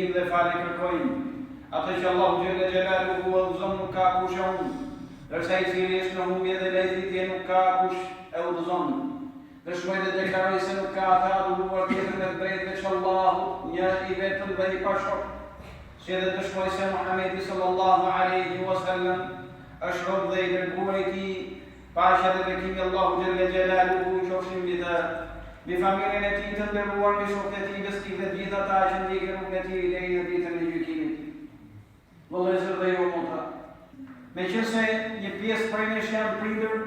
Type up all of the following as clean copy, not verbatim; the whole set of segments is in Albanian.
ndihmë dhe falje kërkojmë. Atë që Allahu Gjelle Gjelaluhu udhëzon nuk ka kush e unë, dërsa i cili është në humbje dhe lejtitje nuk ka kush e udhëzon. Dëshmoj dhe deklaroj se nuk ka ata adhuruar tjetër me drejtë veç Allahu, një i vetëm dhe i pashok. Si edhe dëshmoj se Muhamedi sallallahu alaihi wasallam është rob dhe i dërguar i tij, paqja dhe bekimi Allahu Gjelle Gjelaluhu qofshin mbi të, mbi familjen e tij të nderuar, mbi shokët e tij besnik dhe gjithë ata që ndjekin rrugën e tij deri në ditën e gjykimit. Vëllezër dhe jo motra, meqense një pjesë prej nesh janë prindër,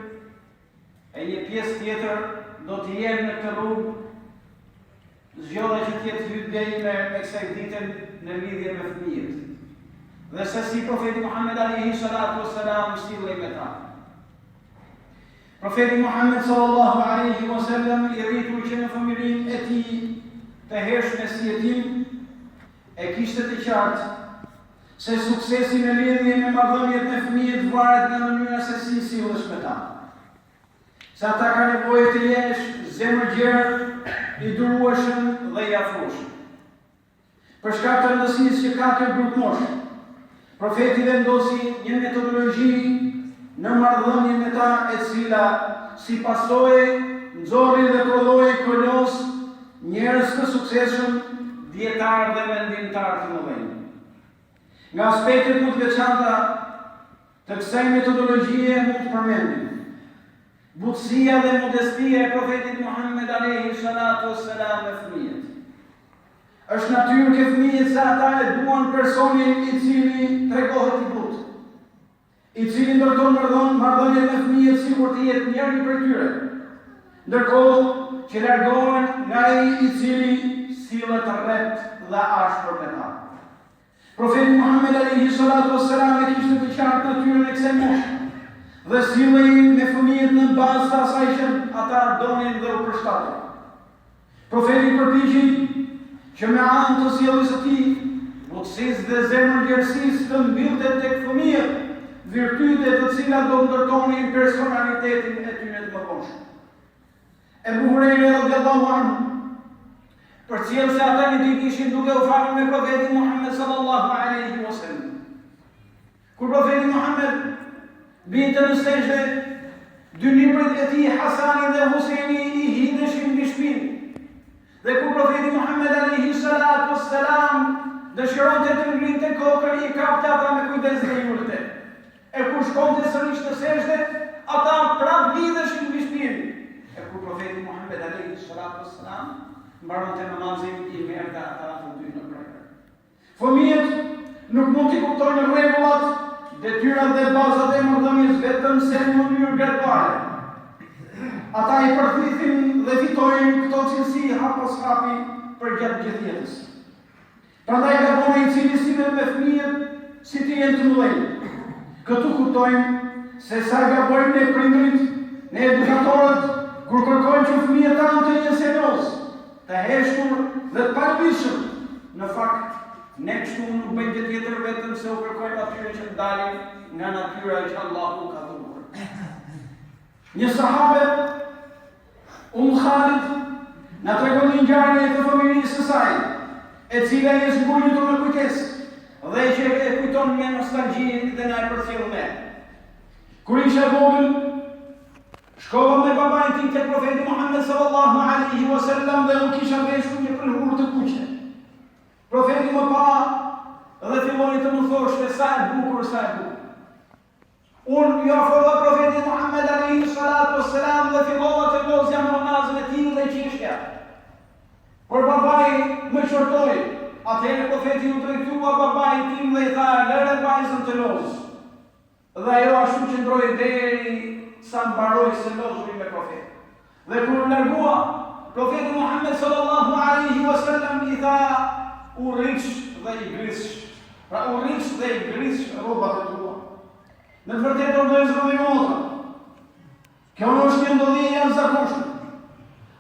e një pjesë tjetër do të jenë në këtë rrugë, zgjolla që të jetë hutbja ime me kësaj ditën në lidhje me fëmijët. Dhe se si profeti Muhammed alayhi salatu wassalam sillej me ta. Profeti Muhammed sallallahu alaihi wasallam i rritur që në familjen e tij të hershme si jetim e kishte të qartë se suksesi në lidhje me marrëdhëniet me fëmijët varet nga mënyra se si sillesh me ta. Se ata ka nevojë të jesh zemër gjerë, i durueshëm dhe i afrueshëm. Për shkak të rëndësisë që ka kjo grup moshë, profeti vendosi një metodologji në marrëdhënie me ta e cila si pasojë nxorri dhe prodhoi kolos njerëz të suksesshëm, dietar dhe mendimtar të mëdhenj. Nga aspektet më të veçanta të kësaj metodologjie mund të përmendim butësia dhe modestia e profetit Muhammed alayhi salatu wassalam me fëmijët. Është natyrë ke fëmijët se ata e duan personin i cili tregohet i butë, i cili ndërton marrëdhënie me fëmijët sikur të jetë njëri prej tyre, ndërkohë që largohen nga ai i cili sillet rreth dhe ashpër me ta. Profeti Muhammed alayhi salatu wassalam e kishte të qartë natyrën e kësaj moshe dhe sillej me fëmijët në bazë të asaj që ata donin dhe u përshtaten. Profeti përpiqej që me anë të sjelljes së tij, butësisë dhe zemërgjerësisë të mbyllte tek fëmijët virtyte të cilat do ndërtonin personalitetin e tyre të mëkonshëm. Ebu Hurajra radhiyallahu anhu përcjell se ata një ditë ishin duke u falur me profetin Muhammed sallallahu alaihi wasallam. Kur profeti Muhammed binte në sejdë, dy librat e tij Hasani dhe Husaini i hidheshin mbi shpinë. Dhe kur profeti Muhammed alayhi salatu wassalam dëshironte të ngrinte kokën, i kapte ata me kujdes dhe i ulte. E kur shkonte sërish në sejdë, ata prapë hidheshin mbi shpinë. E kur profeti Muhammed alayhi salatu wassalam mbaronte namazin, i merrte ata të dy në brenda. Fëmijët nuk mund të kuptojnë rregullat, detyrat dhe bazat e marrëdhënies vetëm se në mënyrë graduale. Ata i përflitin dhe fitojnë këto cilësi hap pas hapi për gjatë gjithë jetës. Prandaj gabon i cili sillet me fëmijët si të jenë të mëdhenj. Këtu kuptojmë se sa gabojnë ne prindërit, ne edukatorët, kur kërkojnë që fëmijët tanë të jenë serioz, të heshtur dhe të palëvishëm. Në fakt, ne kështu nuk bëjmë gjë tjetër vetëm se u kërkojmë atyre që dalin nga natyra që Allahu ka dhuruar. Një sahabe, Khalid, na tregon një ngjarje të familjes së saj, e cila i është mbuluar me kujtesë dhe që e kujton me nostalgji dhe na e përcjell me. Kur isha vogël, shkova me babain tim tek profeti Muhammed sallallahu alaihi wasallam dhe u kisha veshur një pëlhur të kuqe. Profeti më pa dhe filloi të më thoshte sa e bukur, sa e bukur. Unë ju afrova profetit Muhammed alayhi salatu wassalam dhe fillova të lozja me namazin e tij dhe qeshja. Por babai më qortoi. Atëherë profeti u drejtua babait tim dhe i tha: "Lëre vajzën të lozë." Dhe ajo ashtu qëndroi deri sa mbaroi se lozuri me profetin. Dhe kur largua, profeti Muhammed sallallahu alaihi wasallam i tha: "U rrish dhe i grish." Pra u rrish dhe i grish rrobat e tua. Në të vërtetë vëllezër dhe motra, kjo është një ndodhje e jashtëzakonshme.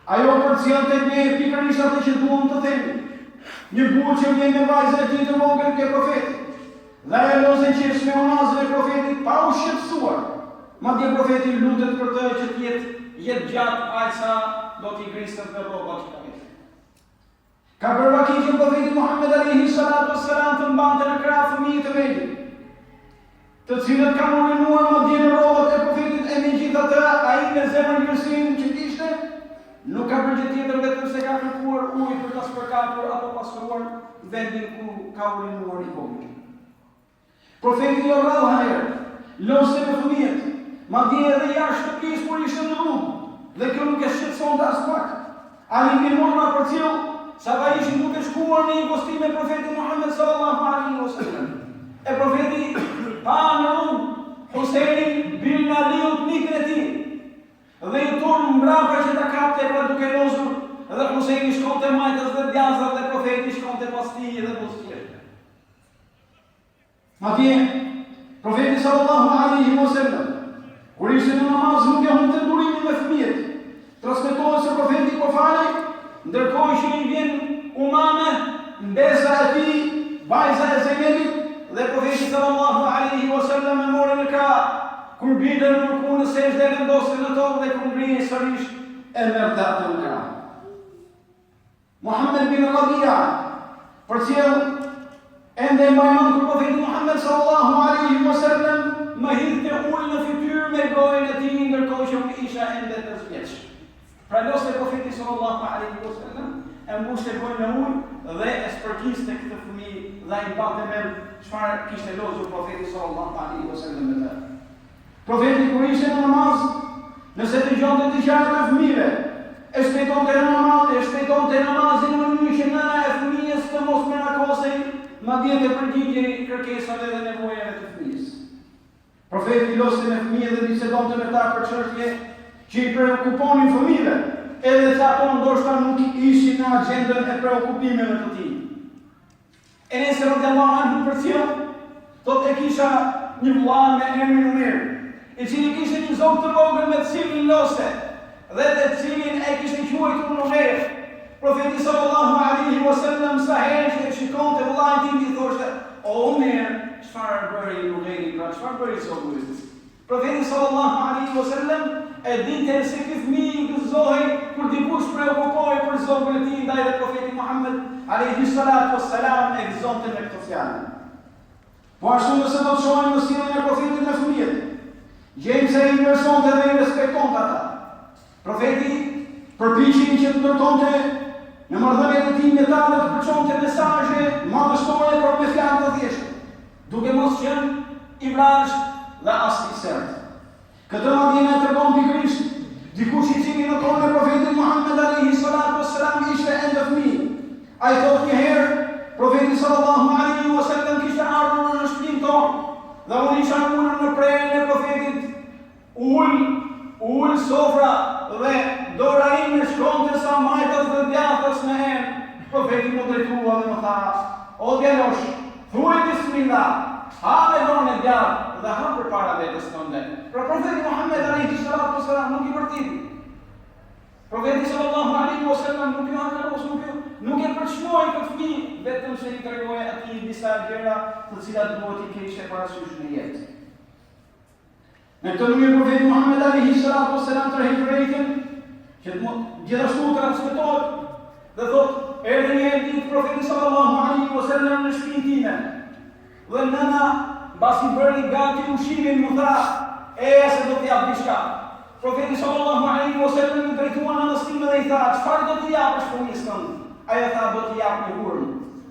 Ajo përcjell tek ne pikërisht atë që duam të themi. Një burrë që vjen me vajzën e tij të vogël ke profeti, dhe ajo lozën qesh me unazën e profetit pa u shqetësuar. Madje profeti lutet për të që të jetë gjatë ajsa do t'i gristet me rrobat që ka veshur. Ka përvakitje profeti Muhammed alayhi salatu cilët kanë urinuar më dje në rrobat e profetit, e megjithatë ai me zemrën mirësinë që kishte, nuk ka bërë gjë tjetër vetëm se ka kërkuar ujë për ta spërkatur apo pastruar vendin ku ka urinuar i vogël. Profeti jo rrallë herë, losë me fëmijët, madje edhe jashtë shtëpisë kur ishte në rrugë, dhe kjo nuk e shqetësonte as pak. Ali bin Murra për cilë, sa ka ishin duke shkuar në një gostim me profetin Muhammed sallallahu alaihi wasallam. E profeti pa në rrugë Husejnin bin Aliut nikën e tij. Dhe i turnë mbrapa që ta kapte pra duke lozur, dhe Husejni shkonte majtës dhe djazat dhe profeti shkonte pas tij dhe buzëqeshte. Madje profeti sallallahu alaihi wasallam kur ishte në namaz nuk e humbte durimin me fëmijët. Transmetohet se profeti po falej, ndërkohë që i vjen Umame, mbesa e tij, vajza e Zeynepit, dhe profeti sallallahu alaihi wasallam e mori në krah. Kur binte në rukun në sejdë dhe vendosi në tokë dhe kur ngrihen sërish e merr atë në krah. Muhammed bin Rabia, për cilë ende mbajmën kur profeti Muhammed sallallahu alaihi wasallam më hidhte ujë në fytyrë me gojën e tij ndërkohë që isha ende 5 vjeç. Pra losë e profeti sallallahu alaihi wasallam e mbushte gojën me ujë dhe e spërkiste këtë fëmijë dhe ai mbante mend çfarë kishte lozur profeti sallallahu alaihi wasallam me të. Profeti kur ishte në namaz, nëse dëgjonte të gjatë të fëmijëve, e shpejtonte namazin në mënyrë që nëna e fëmijës të mos merakosej, madje të përgjigjej kërkesave dhe nevojave të fëmijës. Profeti loste me fëmijë dhe bisedonte me ta për çështje që i preokuponin fëmijëve, edhe se ato ndoshta nuk ishin në agjendën e preokupimeve të tij. Enes radhiyallahu anhu përcjell, thotë e kisha një vëlla me emrin Umer, i cili kishte një zonë të vogël me të cilin loste, dhe të cilin e kishte quajtur Umer. Profeti sallallahu alaihi wasallam sa herë që e shikonte vëllain tim i thoshte: "O Umer, çfarë bëri Umeri, pra çfarë bëri zotë?" Profeti sallallahu alaihi wasallam e dinte se ky fëmijë gëzohej kur dikush preokupohej për zogën e tij, ndaj dhe profeti Muhammed alaihi salatu wassalam e gëzonte me këtë fjalë. Po ashtu nëse do të shohim në sjelljen e profetit me fëmijët, gjejmë se i njerëzonte dhe i respektonte ata. Profeti përpiqej që të ndërtonte në marrëdhëniet e tij me ta dhe të përçonte mesazhe madhështore por me fjalë të thjeshta, duke mos qenë i vrasht dhe as i sert. Këtë madje na tregon pikërisht dikush i cili në kohën e profetit Muhammed alaihi salatu wassalam ishte ende fëmijë. Ai thotë një herë, profeti sallallahu alaihi wasallam kishte ardhur në shtëpinë tonë dhe unë isha ulur në prerën e profetit, ul sofra dhe dora ime shkonte sa majtas dhe djathtas në hen. Profeti më drejtua dhe më tha: "O djalosh, thuaj bismillah, ha me dorën e djathtë dhe ha përpara vetes tënde." Pra profeti Muhammed alaihi salatu wassalam nuk i vërtiti. Profeti sallallahu alaihi wasallam nuk i hakaros, nuk e përçmoi këtë fëmijë, vetëm se i tregoi atij disa gjëra të cilat duhet i kishte parasysh në jetë. Në këtë mënyrë profeti Muhammed alaihi salatu wassalam tërheqën që gjithashtu transmetohet dhe thotë: "Erdhi një ditë profeti sallallahu alaihi wasallam në shtëpinë time dhe nëna mbasi bëri gati ushqimin më tha: se do t'i jap diçka." Profeti sallallahu alaihi wasallam i drejtua nënës time dhe i tha: "Çfarë do t'i japësh fëmijës tënd?" Ajo tha: "Do t'i jap një hurmë."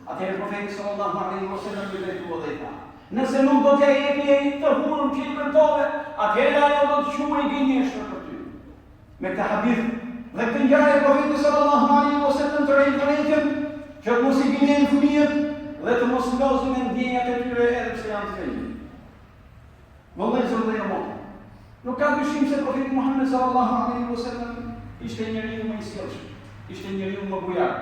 Atëherë profeti sallallahu alaihi wasallam i drejtua dhe i tha: "Nëse nuk do t'ja jepi të hurmë që i kërtove, atëherë ajo do të quhej gënjeshtër për ty." Me këtë hadith dhe këtë ngjarje profeti sallallahu alaihi wasallam tërheqën që të mos i gënjen fëmijët dhe të mos lozin me ndjenjat e tyre edhe pse janë të fëmijë. Vëllai zonë dhe motë. Nuk ka dyshim se profeti Muhammed sallallahu alaihi wasallam ishte njeriu më i sjellshëm, ishte njeriu më bujar,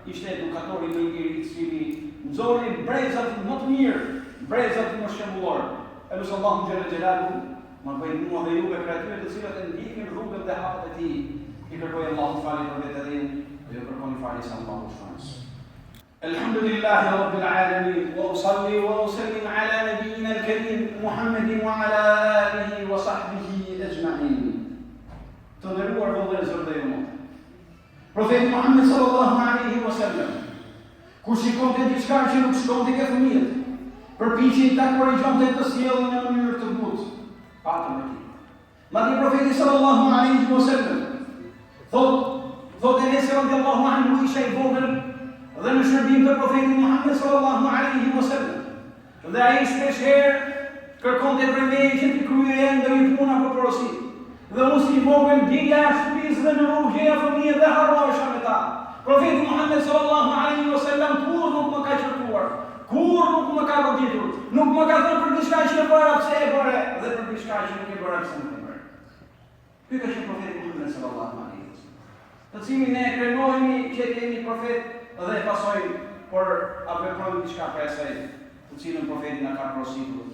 ishte edukatori më i mirë i cili nxori brezat më të mirë, brezat më shembullor. Elus Allahu xhalla xhelalu, ma bëjë mua dhe juve për atyre të cilat e ndjekin rrugën dhe hapet e tij. I kërkoj Allahut falje për vetë dhe ju kërkoni falje sa Allahu shpëton. الحمد لله رب العالمين وأصلي وأسلم على نبينا الكريم محمد وعلى آله وصحبه أجمعين. تنروع بالله dhe ju. Profeti Muhammed sallallahu alaihi wasallam kur shikonte diçka që nuk shkonte ke fëmijët, përpiqej ta korrigjonte të sjelljen në mënyrë të butë, pa të vërtetë. Madje profeti sallallahu alaihi wasallam thotë Enes radhiyallahu anhu ishte i vogël dhe në shërbim të profetit Muhammed sallallahu alaihi wasallam. Dhe ai shpesh herë kërkonte prej meje që të kryejë ndonjë punë apo porosi. Dhe unë si i vogël dilja shtëpisë dhe në rrugë gjeja fëmijë dhe harrohesha me ta. Profeti Muhammed sallallahu alaihi wasallam kur nuk më ka qërtuar, kur nuk më ka goditur, nuk më ka thënë për diçka që e bëra pse e bëre dhe për diçka që nuk e bëra pse nuk e bëre. Ky ka qenë profeti Muhammed sallallahu alaihi wasallam, të cilin ne krenojmë që kemi profet dhe pasojmë, por a veprojmë diçka për asaj, të cilën profeti na ka porositur,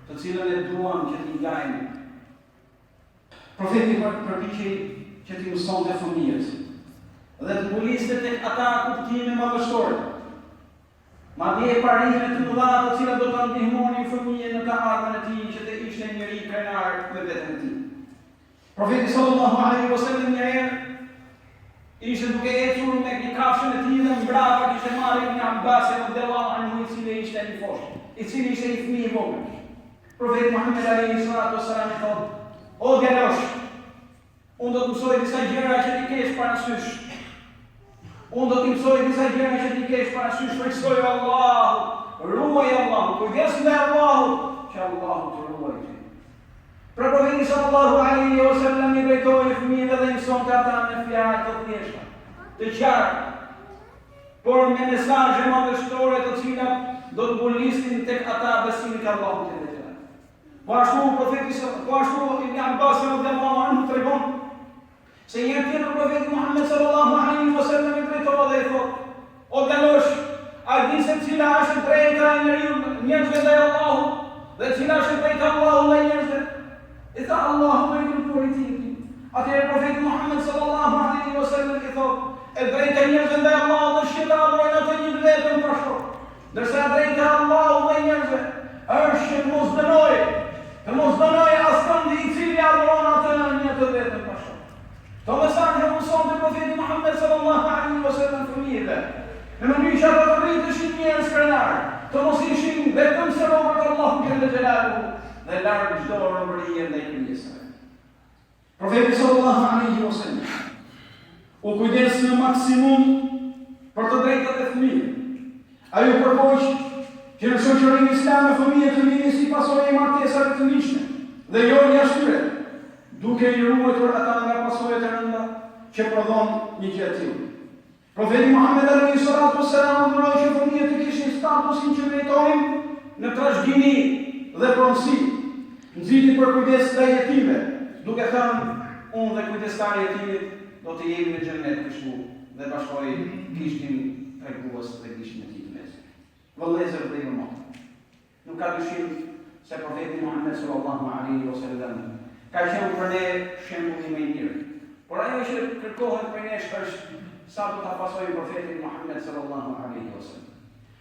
të cilën e duam që t'i ngajmë. Profeti përpiqej që t'i mësonte fëmijët dhe të mbuliste tek ata kuptime madhështore. Madje parime të mëdha të cilat do ta ndihmonin fëmijën në të ardhmen e tij që të ishte njëri krenar me veten e tij. Profeti sallallahu alaihi wasallam një herë ishte duke ecur me një kafshën e tij dhe mbrapa kishte marrë një Abbas radhiyallahu anhu i cili ishte një fosh, i cili ishte një fëmijë i vogël. Profeti Muhammed alaihi salatu wasalam i thotë: "O djalosh, unë do të mësoj disa gjëra që ti kesh parasysh. Unë do të mësoj disa gjëra që ti kesh parasysh, frikësoj Allahu, ruaj Allahu, kujdes ndaj Allahut, që Allahu të ruajë." Pra profeti sallallahu alaihi wasallam i drejtoi fëmijëve dhe i mësonte ata me fjalë të thjeshta, të qarta, por me mesazhe madhështore të cilat do të mbulisnin tek ata besimin te Allahu te vërtetë. Po ashtu Ibn Abbas radhiyallahu anhu tregon se një tjetër profeti Muhammed sallallahu alaihi wasallam i drejtoi dhe i thotë: "O djalosh, a di se cila është drejta e njerëzve ndaj Allahut dhe cila është drejta e Allahut ndaj njerëzve?" I tha: "Allahu me dërguari i tij." Atëherë profeti Muhammed sallallahu alaihi wasallam i thotë: "E drejta e njerëzve ndaj Allahut është që ta adhurojnë atë një vetëm pa shok, ndërsa e drejta e Allahut ndaj njerëzve është që mos dënoj askënd i cili adhuron atë një të vetëm pa shok." Këto mesazhe mësonte profeti Muhammed sallallahu alaihi wasallam fëmijëve, në mënyrë që ata të rriteshin njerëz krenar, të mos ishin vetëm se robët e Allahut xhalla xhelaluhu dhe larg çdo robërie ndaj krijesave. Profeti sallallahu alaihi wasallam u kujdes në maksimum për të drejtat e fëmijëve. Ai u përpoq që në shoqërinë islame fëmijët të vinë si pasojë e martesave të ndryshme dhe jo jashtyre, duke i ruajtur ata nga pasojat e rënda që prodhon një gjë të tillë. Profeti Muhammed alaihi salatu wassalam urdhëroi që fëmijët të kishin statusin që meritojnë në trashëgimi dhe pronësi, nxiti për kujdes ndaj jetimëve, duke thënë: "Unë dhe kujdestari i jetimit do të jemi në xhenet kështu", dhe bashkoi gishtin tregues dhe gishtin e tij të mes. Vëllezër dhe imam, nuk ka dyshim se profeti Muhammed sallallahu alaihi wasallam ka qenë për ne shembulli më i mirë. Por ajo që kërkohet për ne është sa do ta pasojmë profetin Muhammed sallallahu alaihi wasallam.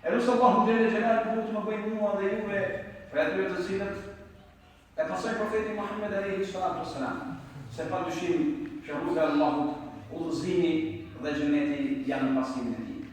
Elus Allahu xhelle xhelaluhu të më bëjë mua dhe juve për atyre të cilët e pasojnë profetin Muhammed alaihi salatu wasalam, se pa dyshim që rruga e Allahut, udhëzimi dhe xheneti janë në pasimin e